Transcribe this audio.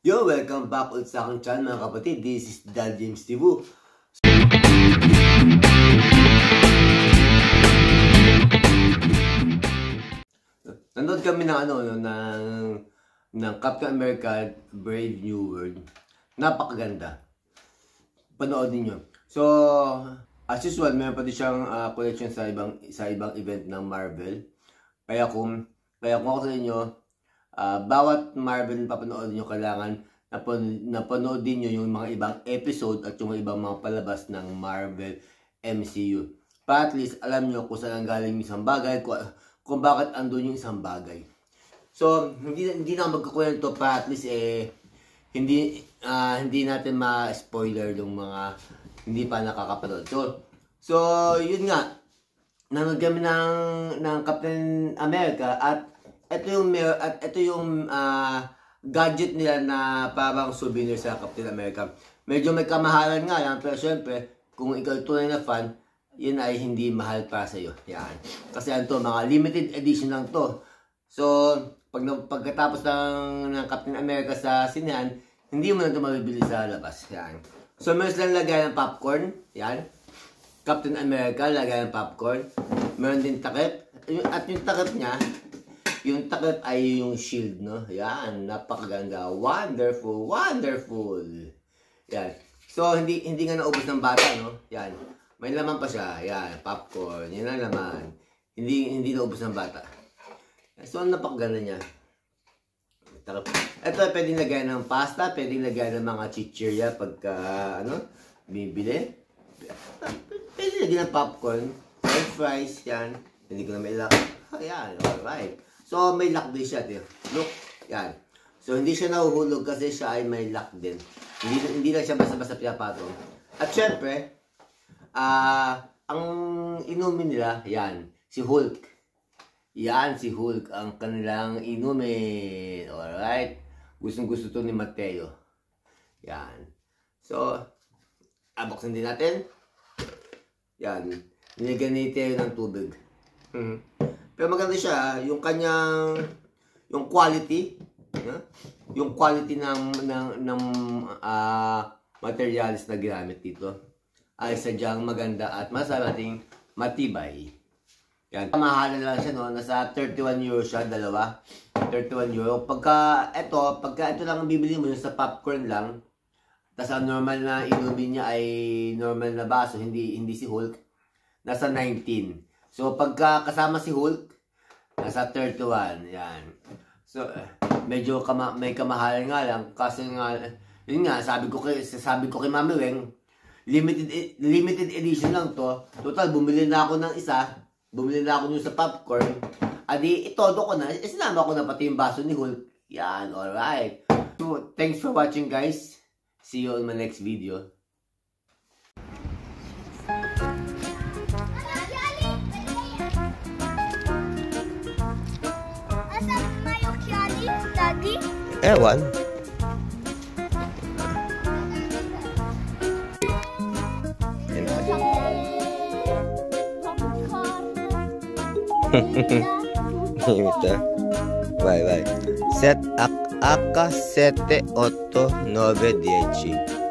Yo, welcome back ulit sa aking channel mga kapatid. This is Dad James TV. Nanood kami ng Captain America Brave New World. Napakaganda. Panood niyo. So, as usual, meron pa din siyang collection sa ibang event ng Marvel. Kaya kung ako sa inyo, bawat Marvel na papanood nyo, kailangan napanood din nyo yung mga ibang episode at yung ibang mga palabas ng Marvel MCU. Para at least alam nyo kung saan ang galing yung isang bagay, kung bakit andun yung isang bagay. So, hindi na magkukwento para at least hindi natin ma-spoiler yung mga hindi pa nakakapanood. So yun nga, nanood kami ng Captain America at ito yung gadget nila na parang souvenir sa Captain America. Medyo may kamahalan nga yan, pero syempre, kung ikaw tunay na fan, yun ay hindi mahal para sa'yo. Yan. Kasi ano mga limited edition lang to. So, pagkatapos ng Captain America sa sinehan, hindi mo na ito mabibili sa labas. Yan. So, meron silang lagay ng popcorn. Yan. Captain America, lagay ng popcorn. Meron din takip. At yung takip niya, yung takip ay yung shield, no? Yan, napakaganda. Wonderful, wonderful. Yan. So, hindi nga naubos ng bata, no? Yan. May laman pa siya. Yan, popcorn. Yan ang laman. Hindi naubos ng bata. So, napakaganda niya. Ito, pwedeng lagyan ng pasta, pwedeng lagyan ng mga chichirya pagka, bibili. Pwedeng lagyan ng popcorn, french fries, yan. Hindi ko na may lock. Ayan, alright. So, may lock din siya, look, yan. So, hindi siya nahuhulog kasi siya ay may lock din. Hindi lang siya basta-basta pinapatong. At syempre, ang inumin nila, yan, si Hulk. Yan, si Hulk, ang kanilang inumin. Alright? Gustong-gusto to ni Mateo. Yan. So, buksan din natin. Yan. Nilagyan ni Teo ng tubig. Pero maganda siya, yung kanyang, yung quality, yung quality ng materials na ginamit dito ay sadyang maganda at masasabi matibay. Yan. Mahalan lang siya, no? Nasa 31 euro siya, dalawa. 31 euro. Pagka ito lang ang bibili mo, yung sa popcorn lang, tapos ang normal na inumin niya ay normal na baso, hindi si Hulk, nasa 19. So, pagka kasama si Hulk, nasa 31. Yan. So, medyo may kamahalan nga lang, kasi nga, yun nga, sabi ko kay Mami Weng, limited edition lang to. Total, bumili na ako ng isa. Bumili na ako dun sa popcorn. Adi, itodo ko na. Sinama ko na pati yung baso ni Hulk. Yan, alright. So, thanks for watching, guys. See you on my next video. Asan mayo Kiali, Daddy? Ewan. Ito. Vai. Set AK 7, 8, 9, 10.